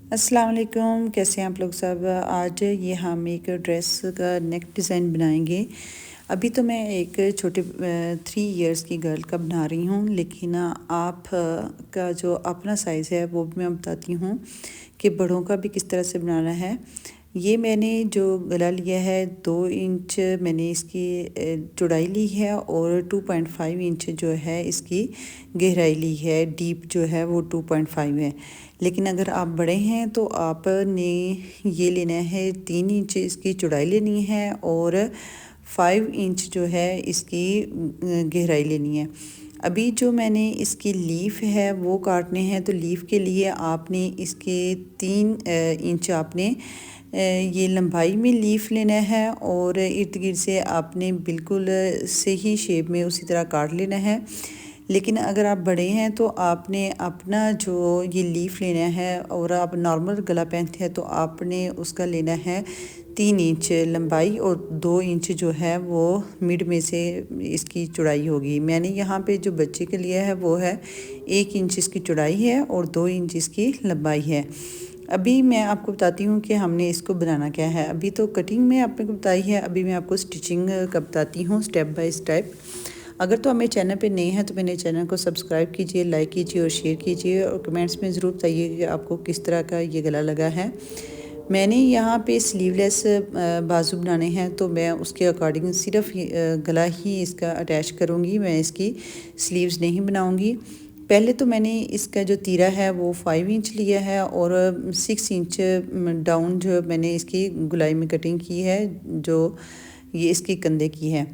अस्सलाम वालेकुम, कैसे हैं आप लोग सब। आज ये हम एक ड्रेस का नेक डिज़ाइन बनाएंगे। अभी तो मैं एक छोटे 3 इयर्स की गर्ल का बना रही हूँ, लेकिन आप का जो अपना साइज़ है वो भी मैं बताती हूँ कि बड़ों का भी किस तरह से बनाना है। ये मैंने जो गला लिया है 2 इंच मैंने इसकी चौड़ाई ली है और 2.5 इंच जो है इसकी गहराई ली है। डीप जो है वो 2.5 है, लेकिन अगर आप बड़े हैं तो आपने ये लेना है 3 इंच इसकी चौड़ाई लेनी है और 5 इंच जो है इसकी गहराई लेनी है। अभी जो मैंने इसकी लीफ है वो काटने हैं, तो लीफ के लिए आपने इसके 3 इंच आपने ये लंबाई में लीफ लेना है और इर्द गिर्द से आपने बिल्कुल सही शेप में उसी तरह काट लेना है। लेकिन अगर आप बड़े हैं तो आपने अपना जो ये लीफ लेना है, और आप नॉर्मल गला पहनते हैं तो आपने उसका लेना है 3 इंच लंबाई और 2 इंच जो है वो मिड में से इसकी चौड़ाई होगी। मैंने यहाँ पे जो बच्चे के लिए है वो है 1 इंच इसकी चौड़ाई है और 2 इंच इसकी लंबाई है। अभी मैं आपको बताती हूँ कि हमने इसको बनाना क्या है। अभी तो कटिंग में आपने को बताई है, अभी मैं आपको स्टिचिंग का बताती हूँ स्टेप बाय स्टेप। अगर तो हमें चैनल पे नए हैं तो मेरे चैनल को सब्सक्राइब कीजिए, लाइक कीजिए और शेयर कीजिए, और कमेंट्स में ज़रूर बताइए कि आपको किस तरह का ये गला लगा है। मैंने यहाँ पे स्लीवलेस बाजू बनाने हैं, तो मैं उसके अकॉर्डिंग सिर्फ गला ही इसका अटैच करूँगी, मैं इसकी स्लीव्स नहीं बनाऊँगी। पहले तो मैंने इसका जो तीरा है वो 5 इंच लिया है और 6 इंच डाउन जो मैंने इसकी गुलाई में कटिंग की है, जो ये इसकी कंधे की है।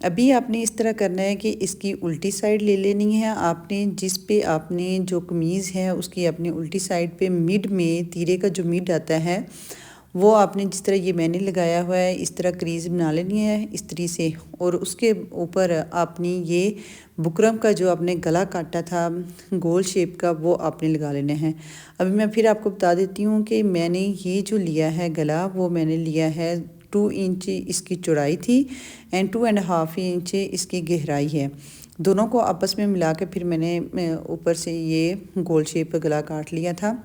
अभी आपने इस तरह करना है कि इसकी उल्टी साइड ले लेनी है आपने, जिस पे आपने जो कमीज़ है उसकी अपनी उल्टी साइड पे मिड में तीरे का जो मिड आता है वो आपने जिस तरह ये मैंने लगाया हुआ है इस तरह क्रीज़ बना लेनी है इस तरीके से, और उसके ऊपर आपने ये बुकरम का जो आपने गला काटा था गोल शेप का वो आपने लगा लेना है। अभी मैं फिर आपको बता देती हूँ कि मैंने ये जो लिया है गला वो मैंने लिया है 2 इंच इसकी चौड़ाई थी एंड 2.5 इंच इसकी गहराई है। दोनों को आपस में मिला के फिर मैंने ऊपर से ये गोल शेप गला काट लिया था।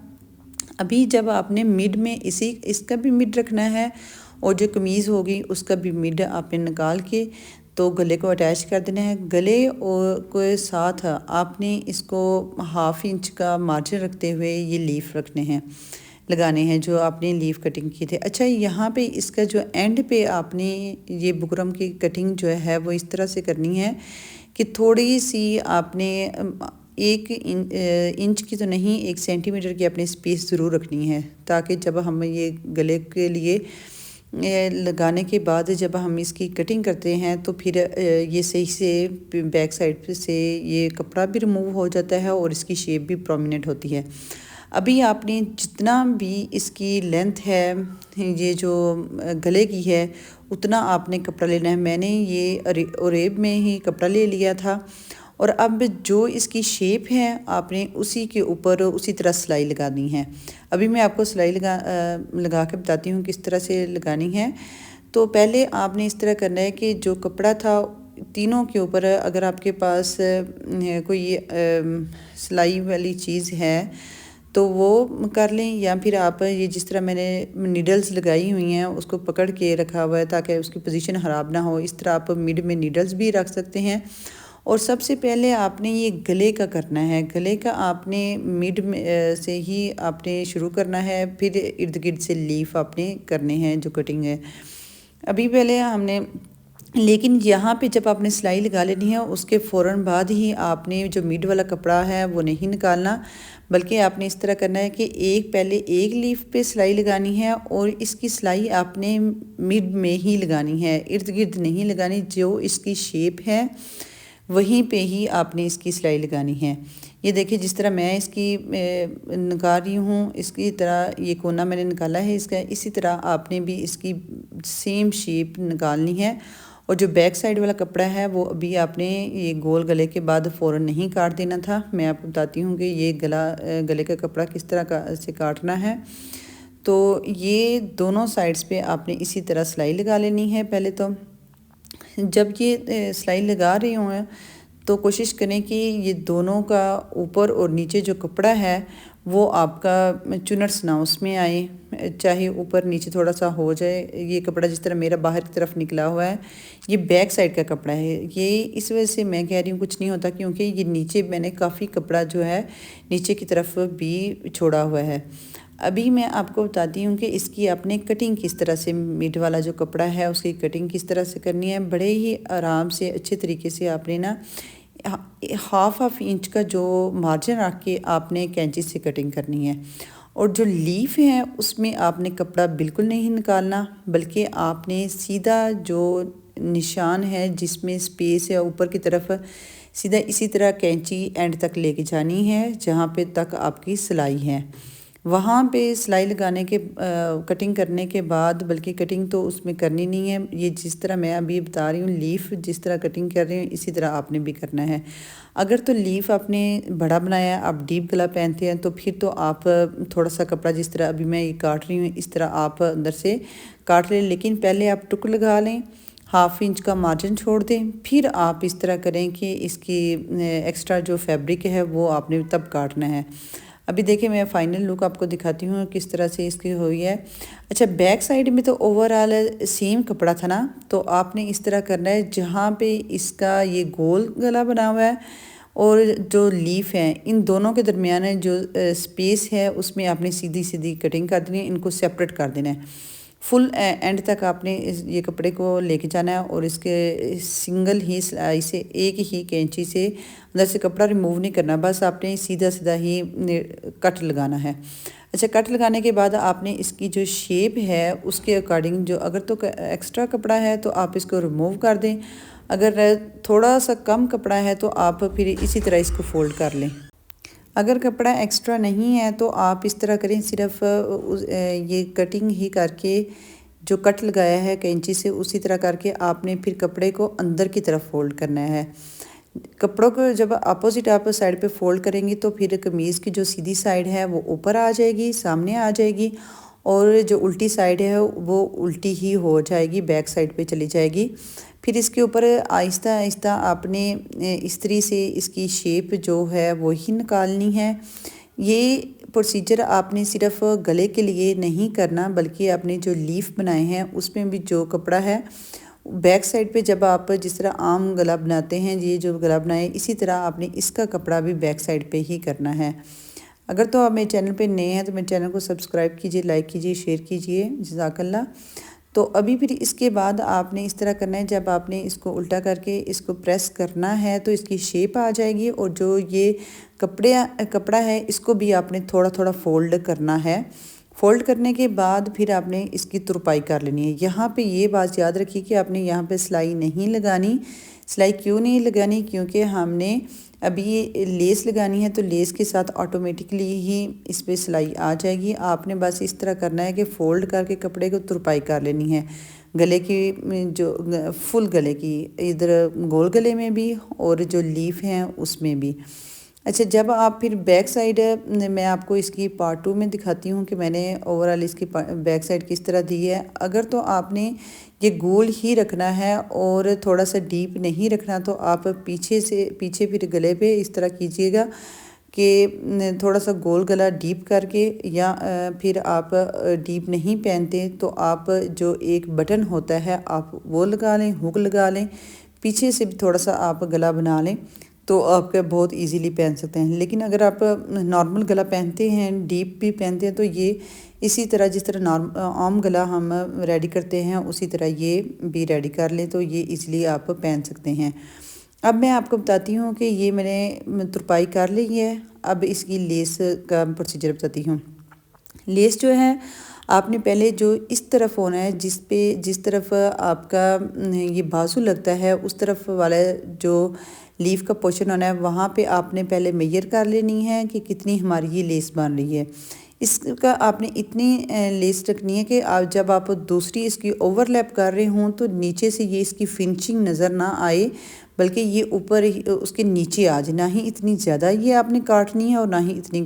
अभी जब आपने मिड में इसका भी मिड रखना है और जो कमीज़ होगी उसका भी मिड आपने निकाल के तो गले को अटैच कर देना है। गले और के साथ आपने इसको 1/2 इंच का मार्जिन रखते हुए ये लीफ रखने हैं, लगाने हैं जो आपने लीफ कटिंग की थे। अच्छा, यहाँ पे इसका जो एंड पे आपने ये बुकरम की कटिंग जो है वो इस तरह से करनी है कि थोड़ी सी आपने 1 इंच की तो नहीं 1 सेंटीमीटर की अपनी स्पेस ज़रूर रखनी है, ताकि जब हम ये गले के लिए लगाने के बाद जब हम इसकी कटिंग करते हैं तो फिर ये सही से बैक साइड से ये कपड़ा भी रिमूव हो जाता है और इसकी शेप भी प्रोमिनेंट होती है। अभी आपने जितना भी इसकी लेंथ है ये जो गले की है उतना आपने कपड़ा लेना है। मैंने ये ओरेब में ही कपड़ा ले लिया था और अब जो इसकी शेप है आपने उसी के ऊपर उसी तरह सिलाई लगानी है। अभी मैं आपको सिलाई लगा के बताती हूँ किस तरह से लगानी है। तो पहले आपने इस तरह करना है कि जो कपड़ा था तीनों के ऊपर अगर आपके पास कोई सिलाई वाली चीज़ है तो वो कर लें, या फिर आप ये जिस तरह मैंने नीडल्स लगाई हुई हैं उसको पकड़ के रखा हुआ है ताकि उसकी पोजीशन ख़राब ना हो, इस तरह आप मिड में नीडल्स भी रख सकते हैं। और सबसे पहले आपने ये गले का करना है, गले का आपने मिड में से ही आपने शुरू करना है, फिर इर्द गिर्द से लीफ आपने करने हैं जो कटिंग है। अभी पहले हमने लेकिन यहाँ पे जब आपने सिलाई लगा लेनी है उसके फ़ौरन बाद ही आपने जो मिड वाला कपड़ा है वो नहीं निकालना, बल्कि आपने इस तरह करना है कि पहले एक लीफ पे सिलाई लगानी है और इसकी सिलाई आपने मिड में ही लगानी है, इर्द गिर्द नहीं लगानी। जो इसकी शेप है वहीं पे ही आपने इसकी सिलाई लगानी है। ये देखिए जिस तरह मैं इसकी निकाल रही हूँ इसकी तरह ये कोना मैंने निकाला है इसका, इसी तरह आपने भी इसकी सेम शेप निकालनी है। और जो बैक साइड वाला कपड़ा है वो अभी आपने ये गोल गले के बाद फ़ौरन नहीं काट देना था। मैं आपको बताती हूँ कि ये गले का कपड़ा किस तरह का से काटना है। तो ये दोनों साइड्स पे आपने इसी तरह सिलाई लगा लेनी है। पहले तो जब ये सिलाई लगा रही हूँ तो कोशिश करें कि ये दोनों का ऊपर और नीचे जो कपड़ा है वो आपका चुनट्स ना उसमें आए, चाहे ऊपर नीचे थोड़ा सा हो जाए। ये कपड़ा जिस तरह मेरा बाहर की तरफ निकला हुआ है, ये बैक साइड का कपड़ा है। ये इस वजह से मैं कह रही हूँ कुछ नहीं होता, क्योंकि ये नीचे मैंने काफ़ी कपड़ा जो है नीचे की तरफ भी छोड़ा हुआ है। अभी मैं आपको बताती हूँ कि इसकी आपने कटिंग किस तरह से, मिड वाला जो कपड़ा है उसकी कटिंग किस तरह से करनी है। बड़े ही आराम से अच्छे तरीके से आपने ना हाफ इंच का जो मार्जिन रख के आपने कैंची से कटिंग करनी है। और जो लीफ है उसमें आपने कपड़ा बिल्कुल नहीं निकालना, बल्कि आपने सीधा जो निशान है जिसमें स्पेस है ऊपर की तरफ, सीधा इसी तरह कैंची एंड तक लेके जानी है जहाँ पे तक आपकी सिलाई है। वहाँ पे सिलाई लगाने के कटिंग करने के बाद, बल्कि कटिंग तो उसमें करनी नहीं है, ये जिस तरह मैं अभी बता रही हूँ लीफ जिस तरह कटिंग कर रही हूँ इसी तरह आपने भी करना है। अगर तो लीफ आपने बड़ा बनाया, आप डीप गला पहनते हैं, तो फिर तो आप थोड़ा सा कपड़ा जिस तरह अभी मैं ये काट रही हूँ इस तरह आप अंदर से काट लें, लेकिन पहले आप टुक लगा लें, हाफ इंच का मार्जिन छोड़ दें। फिर आप इस तरह करें कि इसकी एक्स्ट्रा जो फैब्रिक है वो आपने तब काटना है। अभी देखिए मैं फ़ाइनल लुक आपको दिखाती हूँ किस तरह से इसकी हुई है। अच्छा, बैक साइड में तो ओवरऑल सेम कपड़ा था ना, तो आपने इस तरह करना है जहाँ पे इसका ये गोल गला बना हुआ है और जो लीफ है इन दोनों के दरमियान जो स्पेस है उसमें आपने सीधी सीधी कटिंग कर देनी है, इनको सेपरेट कर देना है। फुल एंड तक आपने ये कपड़े को लेके जाना है और इसके सिंगल ही सिलाई से एक ही कैंची से अंदर से कपड़ा रिमूव नहीं करना, बस आपने सीधा सीधा ही कट लगाना है। अच्छा, कट लगाने के बाद आपने इसकी जो शेप है उसके अकॉर्डिंग, जो अगर तो एक्स्ट्रा कपड़ा है तो आप इसको रिमूव कर दें, अगर थोड़ा सा कम कपड़ा है तो आप फिर इसी तरह इसको फोल्ड कर लें। अगर कपड़ा एक्स्ट्रा नहीं है तो आप इस तरह करें, सिर्फ ये कटिंग ही करके जो कट लगाया है कैंची से उसी तरह करके आपने फिर कपड़े को अंदर की तरफ फोल्ड करना है। कपड़ों को जब अपोजिट आप साइड पे फोल्ड करेंगी तो फिर कमीज़ की जो सीधी साइड है वो ऊपर आ जाएगी, सामने आ जाएगी, और जो उल्टी साइड है वो उल्टी ही हो जाएगी, बैक साइड पे चली जाएगी। फिर इसके ऊपर आहिस्ता आहिस्ता आपने इस्त्री से इसकी शेप जो है वो ही निकालनी है। ये प्रोसीजर आपने सिर्फ गले के लिए नहीं करना, बल्कि आपने जो लीफ बनाए हैं उसमें भी जो कपड़ा है बैक साइड पे, जब आप जिस तरह आम गला बनाते हैं, ये जो गला बनाए इसी तरह आपने इसका कपड़ा भी बैक साइड पे ही करना है। अगर तो आप मेरे चैनल पे नए हैं तो मेरे चैनल को सब्सक्राइब कीजिए, लाइक कीजिए, शेयर कीजिए, जज़ाकल्लाह। तो अभी फिर इसके बाद आपने इस तरह करना है, जब आपने इसको उल्टा करके इसको प्रेस करना है तो इसकी शेप आ जाएगी, और जो ये कपड़ा है इसको भी आपने थोड़ा थोड़ा फोल्ड करना है। फोल्ड करने के बाद फिर आपने इसकी तुरपाई कर लेनी है। यहाँ पे ये बात याद रखिए कि आपने यहाँ पे सिलाई नहीं लगानी। सिलाई क्यों नहीं लगानी? क्योंकि हमने अभी ये लेस लगानी है, तो लेस के साथ ऑटोमेटिकली ही इस पर सिलाई आ जाएगी। आपने बस इस तरह करना है कि फ़ोल्ड करके कपड़े को तुरपाई कर लेनी है, गले की जो फुल गले की, इधर गोल गले में भी और जो लीफ हैं उसमें भी। अच्छा, जब आप फिर बैक साइड, मैं आपको इसकी पार्ट 2 में दिखाती हूँ कि मैंने ओवरऑल इसकी बैक साइड किस तरह दी है। अगर तो आपने ये गोल ही रखना है और थोड़ा सा डीप नहीं रखना, तो आप पीछे फिर गले पे इस तरह कीजिएगा कि थोड़ा सा गोल गला डीप करके, या फिर आप डीप नहीं पहनते तो आप जो एक बटन होता है आप वो लगा लें, हुक लगा लें, पीछे से भी थोड़ा सा आप गला बना लें, तो आप बहुत इजीली पहन सकते हैं। लेकिन अगर आप नॉर्मल गला पहनते हैं, डीप भी पहनते हैं, तो ये इसी तरह जिस तरह आम गला हम रेडी करते हैं उसी तरह ये भी रेडी कर लें, तो ये इजीली आप पहन सकते हैं। अब मैं आपको बताती हूँ कि ये मैंने तुरपाई कर ली है। अब इसकी लेस का प्रोसीजर बताती हूँ। लेस जो है आपने पहले जो इस तरफ होना है, जिस तरफ आपका ये बाजू लगता है उस तरफ वाला जो लीफ का पोर्शन होना है, वहाँ पे आपने पहले मेजर कर लेनी है कि कितनी हमारी ये लेस बन रही है। इसका आपने इतनी लेस रखनी है कि आप जब आप दूसरी इसकी ओवरलैप कर रहे हों तो नीचे से ये इसकी फिनिशिंग नज़र ना आए, बल्कि ये ऊपर उसके नीचे आ जाए। ना ही इतनी ज़्यादा ये आपने काटनी है और ना ही इतनी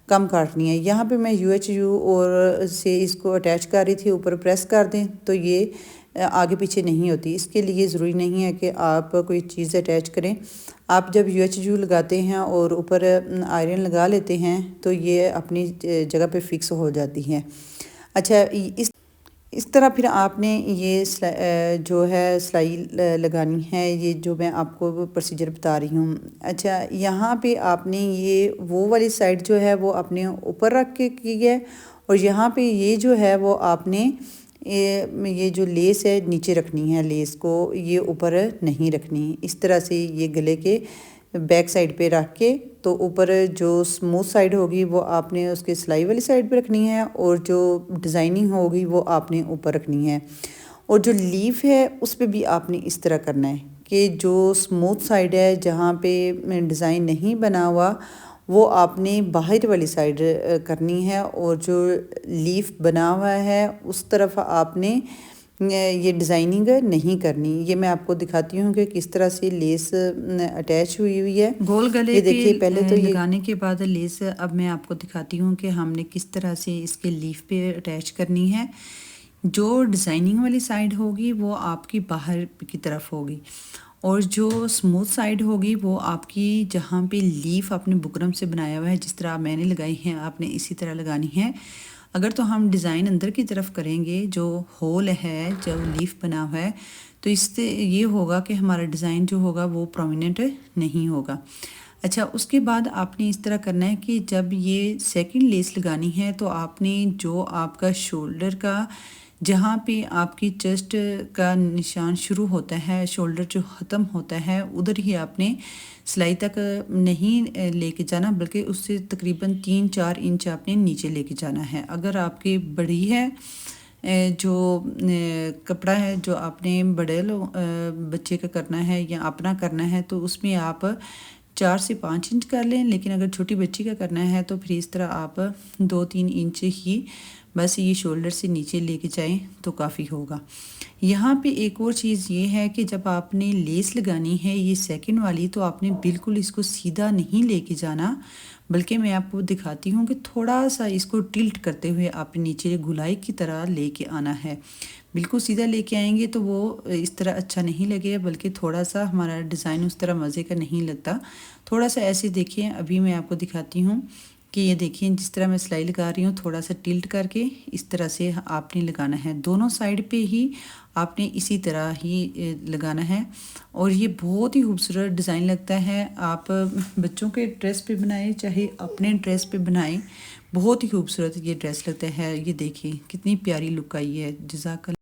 कम काटनी है। यहाँ पे मैं UHU और से इसको अटैच कर रही थी, ऊपर प्रेस कर दें तो ये आगे पीछे नहीं होती। इसके लिए ज़रूरी नहीं है कि आप कोई चीज़ अटैच करें, आप जब UHU लगाते हैं और ऊपर आयरन लगा लेते हैं तो ये अपनी जगह पे फिक्स हो जाती है। अच्छा, इस तरह फिर आपने ये जो है सिलाई लगानी है, ये जो मैं आपको प्रोसीजर बता रही हूँ। अच्छा, यहाँ पे आपने ये वो वाली साइड जो है वो अपने ऊपर रख के की है, और यहाँ पे ये जो है वो आपने ये जो लेस है नीचे रखनी है, लेस को ये ऊपर नहीं रखनी। इस तरह से ये गले के बैक साइड पे रख के, तो ऊपर जो स्मूथ साइड होगी वो आपने उसके सिलाई वाली साइड पे रखनी है, और जो डिज़ाइनिंग होगी वो आपने ऊपर रखनी है। और जो लीफ है उस पर भी आपने इस तरह करना है कि जो स्मूथ साइड है जहाँ पे डिज़ाइन नहीं बना हुआ वो आपने बाहर वाली साइड करनी है, और जो लीफ बना हुआ है उस तरफ आपने ये डिज़ाइनिंग नहीं करनी। ये मैं आपको दिखाती हूँ कि किस तरह से लेस अटैच हुई है। गोल गले ये देखिए, पहले तो ये लगाने के बाद लेस अब मैं आपको दिखाती हूँ कि हमने किस तरह से इसके लीफ पे अटैच करनी है। जो डिज़ाइनिंग वाली साइड होगी वो आपकी बाहर की तरफ होगी, और जो स्मूथ साइड होगी वो आपकी जहाँ पे लीफ आपने बुकरम से बनाया हुआ है, जिस तरह मैंने लगाई है आपने इसी तरह लगानी है। अगर तो हम डिज़ाइन अंदर की तरफ करेंगे, जो होल है जो लीफ बना हुआ है, तो इससे ये होगा कि हमारा डिज़ाइन जो होगा वो प्रोमिनेंट नहीं होगा। अच्छा, उसके बाद आपने इस तरह करना है कि जब ये सेकंड लेस लगानी है तो आपने जो आपका शोल्डर का जहाँ पे आपकी चेस्ट का निशान शुरू होता है, शोल्डर जो ख़त्म होता है, उधर ही आपने सिलाई तक नहीं लेके जाना, बल्कि उससे तकरीबन 3-4 इंच आपने नीचे लेके जाना है। अगर आपकी बड़ी है जो कपड़ा है जो आपने बड़े बच्चे का करना है या अपना करना है, तो उसमें आप 4 से 5 इंच कर लें, लेकिन अगर छोटी बच्ची का करना है तो फिर इस तरह आप 2-3 इंच ही बस ये शोल्डर से नीचे लेके जाएं तो काफ़ी होगा। यहाँ पे एक और चीज़ ये है कि जब आपने लेस लगानी है ये सेकंड वाली, तो आपने बिल्कुल इसको सीधा नहीं लेके जाना, बल्कि मैं आपको दिखाती हूँ कि थोड़ा सा इसको टिल्ट करते हुए आपने नीचे गुलाई की तरह लेके आना है। बिल्कुल सीधा लेके आएंगे तो वो इस तरह अच्छा नहीं लगेगा, बल्कि थोड़ा सा हमारा डिज़ाइन उस तरह मज़े का नहीं लगता। थोड़ा सा ऐसे देखिए, अभी मैं आपको दिखाती हूँ कि ये देखिए जिस तरह मैं सिलाई लगा रही हूँ, थोड़ा सा टिल्ट करके इस तरह से आपने लगाना है। दोनों साइड पे ही आपने इसी तरह ही लगाना है, और ये बहुत ही खूबसूरत डिज़ाइन लगता है। आप बच्चों के ड्रेस पे बनाएं चाहे अपने ड्रेस पे बनाएं, बहुत ही खूबसूरत ये ड्रेस लगता है। ये देखिए कितनी प्यारी लुक आई है। जज़ाकल्लाह।